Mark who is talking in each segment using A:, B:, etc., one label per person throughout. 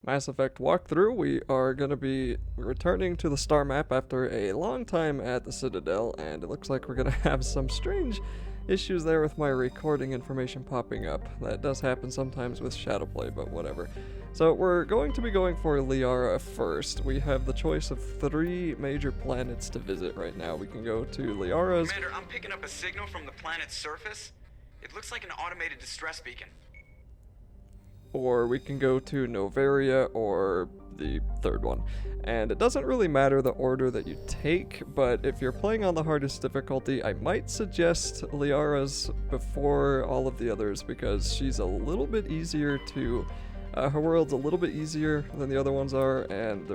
A: Mass Effect walkthrough. We are going to be returning to the star map after a long time at the Citadel, and it looks like we're going to have some strange issues there with my recording information popping up. That does happen sometimes with Shadowplay, but whatever. So we're going to be going for Liara first. We have the choice of 3 major planets to visit right now. We can go to Liara's...
B: Commander, I'm picking up a signal from the planet's surface. It looks like an automated distress beacon.
A: Or we can go to Novaria or the 3rd one. And it doesn't really matter the order that you take, but if you're playing on the hardest difficulty, I might suggest Liara's before all of the others because she's a little bit easier to... her world's a little bit easier than the other ones are, and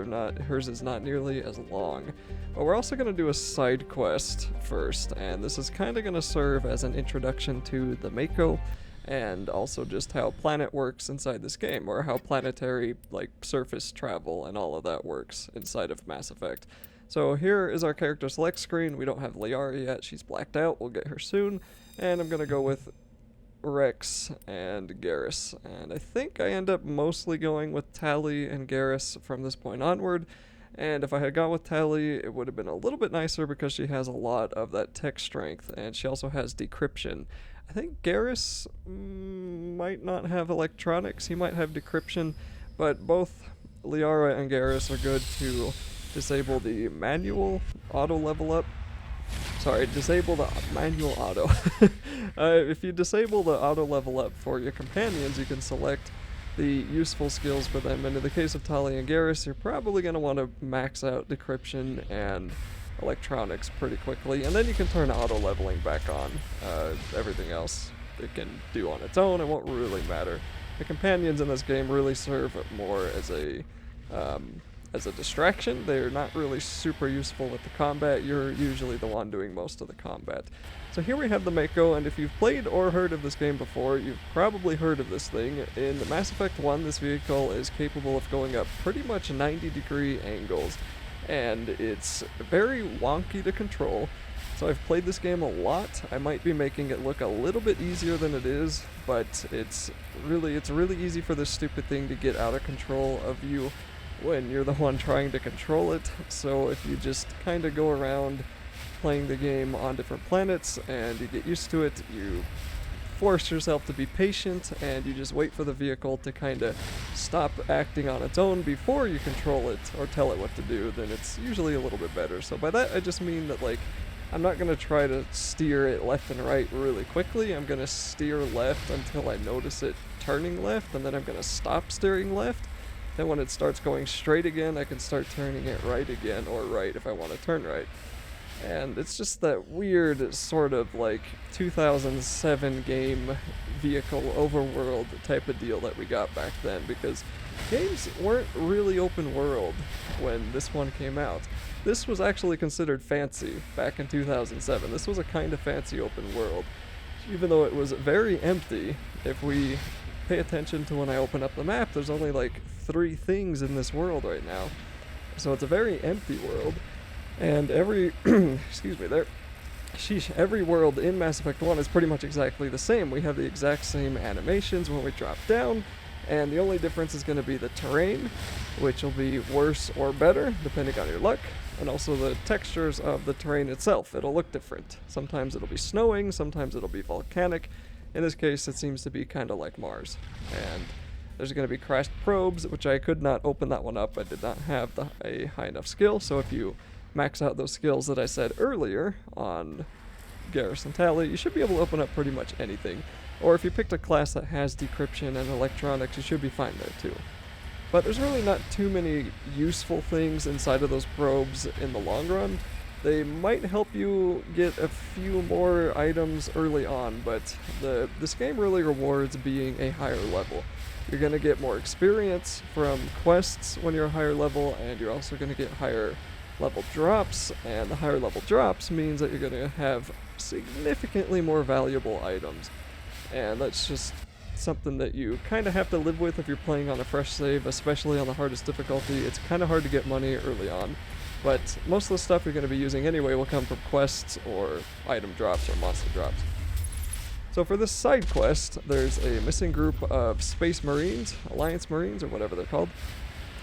A: hers is not nearly as long. But we're also going to do a side quest first, and this is kind of going to serve as an introduction to the Mako, and also just how planet works inside this game, or how planetary, like, surface travel and all of that works inside of Mass Effect. So here is our character select screen. We don't have Liara yet, she's blacked out, we'll get her soon, and I'm going to go with Rex and Garrus, and I think I end up mostly going with Tali and Garrus from this point onward, and if I had gone with Tali, it would have been a little bit nicer because she has a lot of that tech strength, and she also has decryption. I think Garrus might not have electronics, he might have decryption, but both Liara and Garrus are good to disable the manual auto level up. Sorry, disable the manual auto. If you disable the auto level up for your companions, you can select the useful skills for them. And in the case of Tali and Garrus, you're probably going to want to max out decryption and electronics pretty quickly. And then you can turn auto leveling back on. Everything else it can do on its own. It won't really matter. The companions in this game really serve more as a distraction. They're not really super useful with the combat. You're usually the one doing most of the combat. So here we have the Mako, and if you've played or heard of this game before, you've probably heard of this thing. In Mass Effect 1, this vehicle is capable of going up pretty much 90-degree angles, and it's very wonky to control. So I've played this game a lot. I might be making it look a little bit easier than it is, but it's really easy for this stupid thing to get out of control of you when you're the one trying to control it. So if you just kind of go around playing the game on different planets and you get used to it, you force yourself to be patient and you just wait for the vehicle to kind of stop acting on its own before you control it or tell it what to do, then it's usually a little bit better. So by that I just mean that, like, I'm not going to try to steer it left and right really quickly. I'm going to steer left until I notice it turning left, and then I'm going to stop steering left. Then when it starts going straight again, I can start turning it right again, or right if I want to turn right. And it's just that weird sort of like 2007 game vehicle overworld type of deal that we got back then, because games weren't really open world when this one came out. This was actually considered fancy back in 2007. This was a kind of fancy open world, even though it was very empty. If we pay attention to when I open up the map, there's only like 3 things in this world right now. So it's a very empty world. And every, every world in Mass Effect 1 is pretty much exactly the same. We have the exact same animations when we drop down, and the only difference is going to be the terrain, which will be worse or better, depending on your luck, and also the textures of the terrain itself. It'll look different. Sometimes it'll be snowing, sometimes it'll be volcanic. In this case, it seems to be kind of like Mars. And there's going to be crashed probes, which I could not open that one up. I did not have a high enough skill, so if you max out those skills that I said earlier on Garrus and Tali, you should be able to open up pretty much anything. Or if you picked a class that has decryption and electronics, you should be fine there too. But there's really not too many useful things inside of those probes in the long run. They might help you get a few more items early on, but this game really rewards being a higher level. You're going to get more experience from quests when you're a higher level, and you're also going to get higher level drops, and the higher level drops means that you're going to have significantly more valuable items. And that's just something that you kind of have to live with if you're playing on a fresh save, especially on the hardest difficulty. It's kind of hard to get money early on, but most of the stuff you're going to be using anyway will come from quests or item drops or monster drops. So for this side quest, there's a missing group of Space Marines, Alliance Marines, or whatever they're called.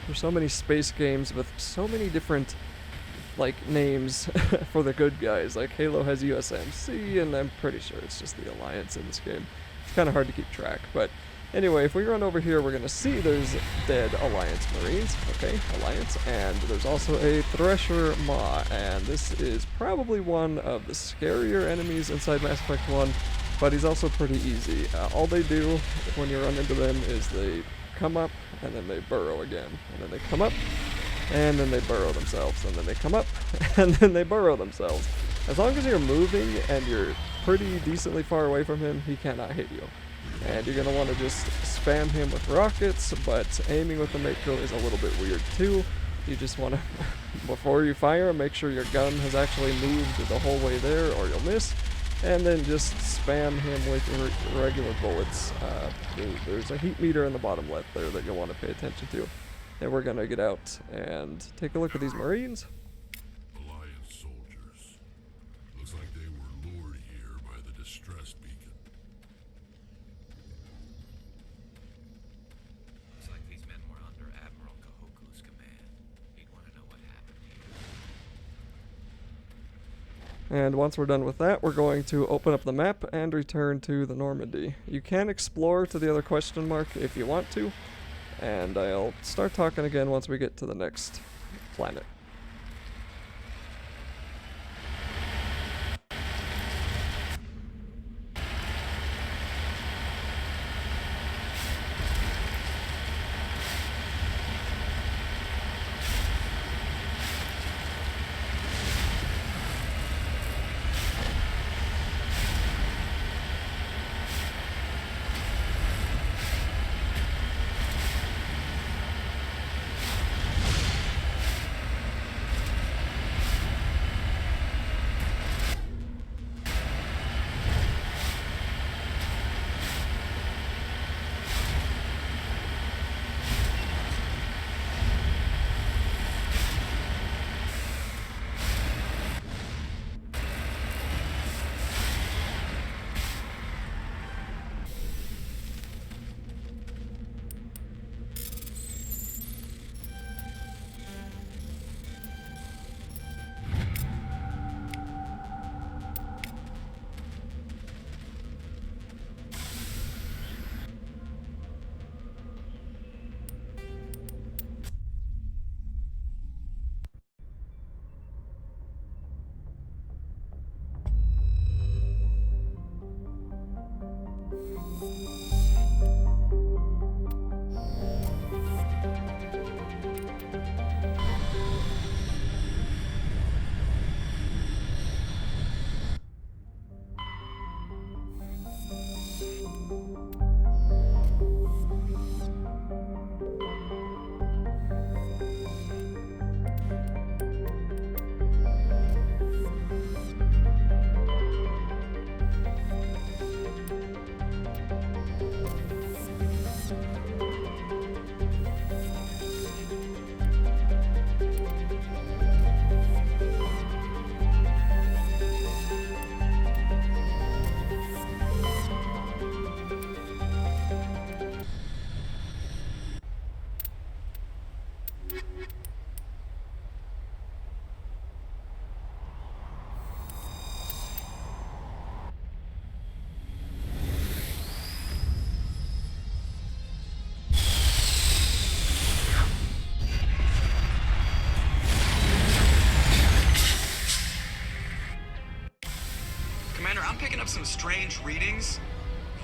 A: There's so many space games with so many different, like, names for the good guys. Like, Halo has USMC, and I'm pretty sure it's just the Alliance in this game. It's kind of hard to keep track, but anyway, if we run over here, we're going to see there's dead Alliance Marines. Okay, Alliance. And there's also a Thresher Maw, and this is probably one of the scarier enemies inside Mass Effect 1, but he's also pretty easy. All they do when you run into them is they come up, and then they burrow again. And then they come up, and then they burrow themselves. And then they come up, and then they burrow themselves. As long as you're moving and you're pretty decently far away from him, he cannot hit you. And you're going to want to just spam him with rockets, but aiming with the Mako is a little bit weird too. You just want to, before you fire, make sure your gun has actually moved the whole way there or you'll miss. And then just spam him with regular bullets. There's a heat meter in the bottom left there that you'll want to pay attention to. And we're going to get out and take a look at these Marines.
C: Alliance soldiers. Looks like they were lured here by the distress beacon.
D: Looks like these men were under Admiral Kahoku's command. He'd want to know what happened here.
A: And once we're done with that, we're going to open up the map and return to the Normandy. You can explore to the other question mark if you want to, and I'll start talking again once we get to the next planet.
B: Up some strange readings.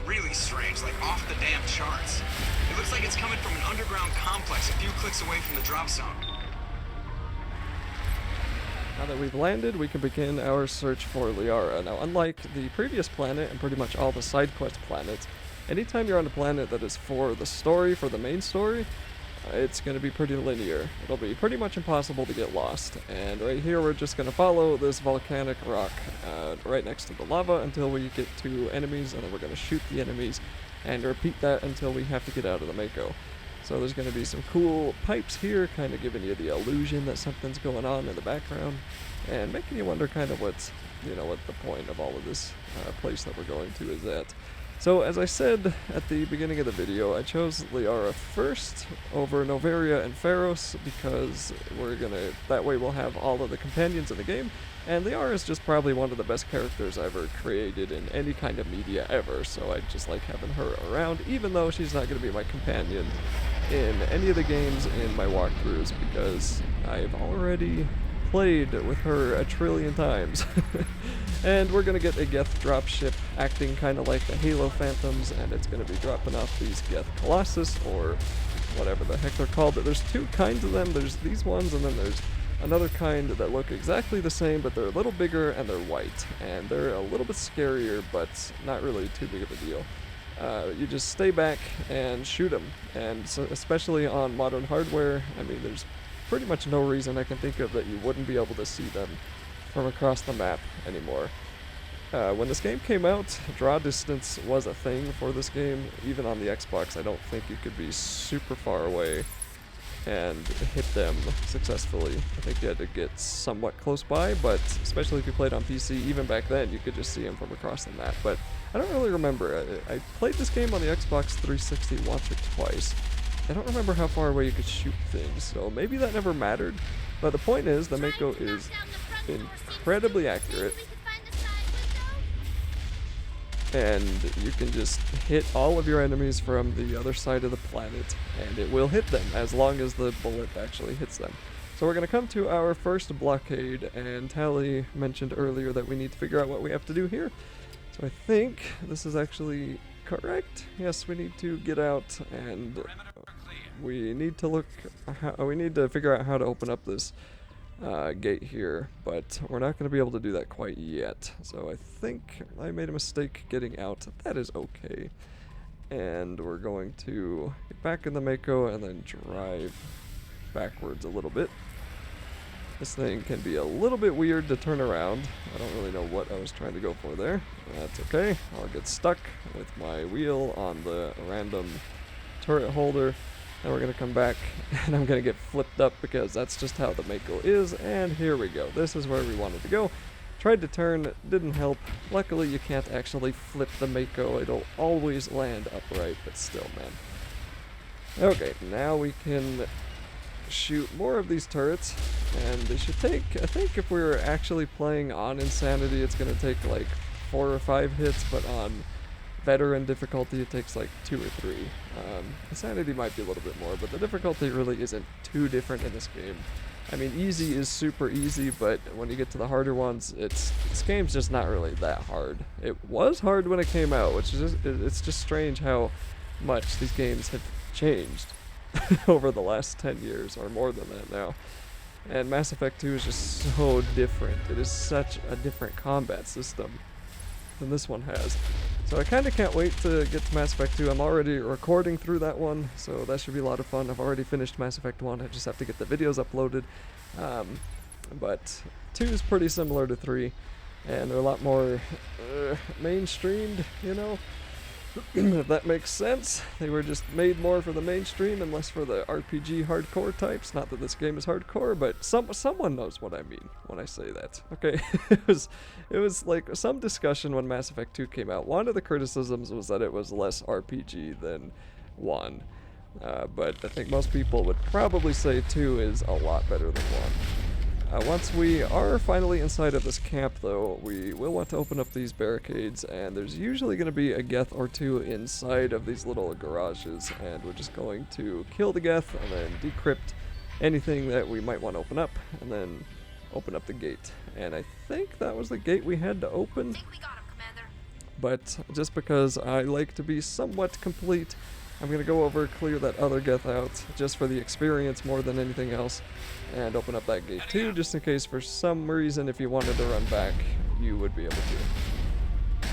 B: Really strange, like off the damn charts. It looks like it's coming from an underground complex a few clicks away from the drop zone.
A: Now that we've landed, we can begin our search for Liara. Now, unlike the previous planet and pretty much all the side quest planets, anytime you're on a planet that is for the story, for the main story, it's going to be pretty linear. It'll be pretty much impossible to get lost. And right here we're just going to follow this volcanic rock right next to the lava until we get to enemies, and then we're going to shoot the enemies and repeat that until we have to get out of the Mako. So there's going to be some cool pipes here, kind of giving you the illusion that something's going on in the background, and making you wonder kind of what's, what the point of all of this place that we're going to is at. So as I said at the beginning of the video, I chose Liara first over Noveria and Pharos because that way we'll have all of the companions in the game, and Liara is just probably one of the best characters ever created in any kind of media ever, so I just like having her around, even though she's not going to be my companion in any of the games in my walkthroughs, because I've already played with her a trillion times. And we're gonna get a Geth dropship acting kind of like the Halo Phantoms, and it's gonna be dropping off these Geth Colossus, or whatever the heck they're called. But there's two kinds of them. There's these ones, and then there's another kind that look exactly the same, but they're a little bigger and they're white, and they're a little bit scarier, but not really too big of a deal. You just stay back and shoot them, and so especially on modern hardware, I mean, there's pretty much no reason I can think of that you wouldn't be able to see them from across the map anymore. When this game came out, draw distance was a thing for this game. Even on the Xbox, I don't think you could be super far away and hit them successfully. I think you had to get somewhat close by, but especially if you played on PC, even back then, you could just see them from across the map. But I don't really remember. I played this game on the Xbox 360 once or twice. I don't remember how far away you could shoot things, so maybe that never mattered. But the point is, the Mako is incredibly accurate, and you can just hit all of your enemies from the other side of the planet, and it will hit them as long as the bullet actually hits them. So we're going to come to our first blockade, and Tally mentioned earlier that we need to figure out what we have to do here. So I think this is actually correct. Yes, we need to get out, and we need to figure out how to open up this gate here, but we're not going to be able to do that quite yet. So I think I made a mistake getting out. That is okay. And we're going to get back in the Mako and then drive backwards a little bit. This thing can be a little bit weird to turn around. I don't really know what I was trying to go for there. That's okay. I'll get stuck with my wheel on the random turret holder. And we're going to come back, and I'm going to get flipped up because that's just how the Mako is. And here we go. This is where we wanted to go. Tried to turn, didn't help. Luckily, you can't actually flip the Mako. It'll always land upright, but still, man. Okay, now we can shoot more of these turrets, and they should take, I think if we were actually playing on Insanity, it's going to take like 4 or 5 hits, but on Veteran difficulty it takes like 2 or 3. Insanity might be a little bit more, but the difficulty really isn't too different in this game. I mean, easy is super easy, but when you get to the harder ones, this game's just not really that hard. It was hard when it came out, which is it's just strange how much these games have changed over the last 10 years, or more than that now. And Mass Effect 2 is just so different. It is such a different combat system than this one has. So I kind of can't wait to get to Mass Effect 2. I'm already recording through that one, so that should be a lot of fun. I've already finished Mass Effect 1. I just have to get the videos uploaded. But 2 is pretty similar to 3, and they're a lot more mainstreamed, you know? If that makes sense. They were just made more for the mainstream and less for the RPG hardcore types. Not that this game is hardcore, but someone knows what I mean when I say that. Okay, it was like some discussion when Mass Effect 2 came out. One of the criticisms was that it was less RPG than 1. But I think most people would probably say 2 is a lot better than 1. Once we are finally inside of this camp, though, we will want to open up these barricades, and there's usually going to be a Geth or 2 inside of these little garages, and we're just going to kill the Geth and then decrypt anything that we might want to open up, and then open up the gate. And I think that was the gate we had to open.
E: Think we got him, Commander.
A: But just because I like to be somewhat complete, I'm going to go over, clear that other Geth out, just for the experience more than anything else, and open up that gate too, just in case for some reason if you wanted to run back, you would be able to.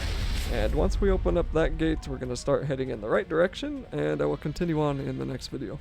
A: And once we open up that gate, we're going to start heading in the right direction, and I will continue on in the next video.